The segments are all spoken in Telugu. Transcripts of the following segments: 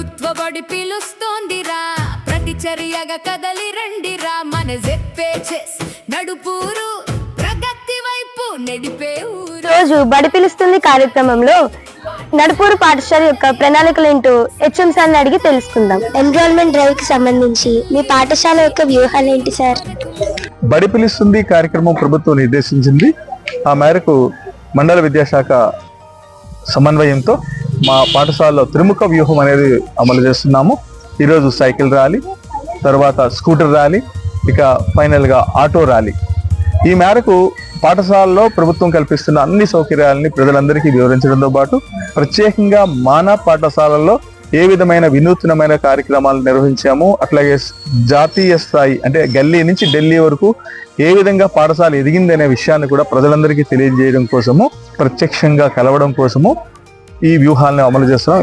ప్రభుత్వ బడి పిలుస్తోందిరా, ప్రతి చర్యగా కదలి రండిరా. మన జెడ్పీహెచ్ఎస్ నడుపూరు, ప్రగతి వైపు నడిపే ఊరు. రోజు బడి పిలుస్తుంది కార్యక్రమంలో నడుపూరు పాఠశాల యొక్క ప్రణాళికలు ఏంటో హెచ్ఎం సార్ని అడిగి తెలుసుకుందాం. ఎన్రోల్మెంట్ డ్రైవ్ కి సంబంధించి మీ పాఠశాల యొక్క వ్యూహాలు ఏంటి సార్? బడి పిలుస్తుంది కార్యక్రమం ప్రభుత్వం నిర్దేశించింది. ఆ మేరకు మండల విద్యాశాఖ సమన్వయంతో మా పాఠశాలలో త్రిముఖ వ్యూహం అనేది అమలు చేస్తున్నాము. ఈరోజు సైకిల్ ర్యాలీ, తర్వాత స్కూటర్ ర్యాలీ, ఇక ఫైనల్గా ఆటో ర్యాలీ. ఈ మేరకు పాఠశాలలో ప్రభుత్వం కల్పిస్తున్న అన్ని సౌకర్యాలని ప్రజలందరికీ వివరించడంతో పాటు ప్రత్యేకంగా మానా పాఠశాలల్లో ఏ విధమైన వినూత్నమైన కార్యక్రమాలు నిర్వహించాము, అట్లాగే జాతీయ స్థాయి అంటే గల్లీ నుంచి ఢిల్లీ వరకు ఏ విధంగా పాఠశాల ఎదిగింది అనే విషయాన్ని కూడా ప్రజలందరికీ తెలియజేయడం కోసము, ప్రత్యక్షంగా కలవడం కోసము ఈ వ్యూహాలను అమలు చేస్తున్నాం.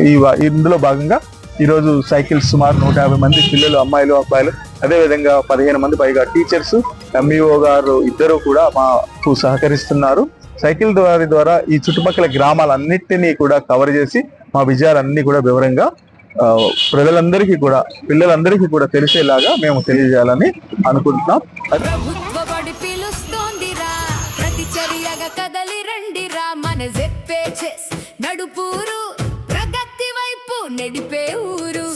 ఇందులో భాగంగా ఈరోజు సైకిల్ సుమారు 150 మంది పిల్లలు, అమ్మాయిలు, అబ్బాయిలు, అదేవిధంగా 15 మంది పైగా టీచర్స్, ఎంఈఓ గారు ఇద్దరు కూడా మాకు సహకరిస్తున్నారు. సైకిల్ ద్వారా ఈ చుట్టుపక్కల గ్రామాలన్నిటినీ కూడా కవర్ చేసి మా విజయాలన్నీ కూడా వివరంగా ప్రజలందరికీ కూడా, పిల్లలందరికీ కూడా తెలిసేలాగా మేము తెలియజేయాలని అనుకుంటున్నాం. ప్రభుత్వ బడి పిలుస్తోందిరా, ప్రతి చర్యగా కదలి రండిరా. మన జెడ్పీహెచ్ఎస్ నడుపూరు, ప్రగతి వైపు నడిపే ఊరు.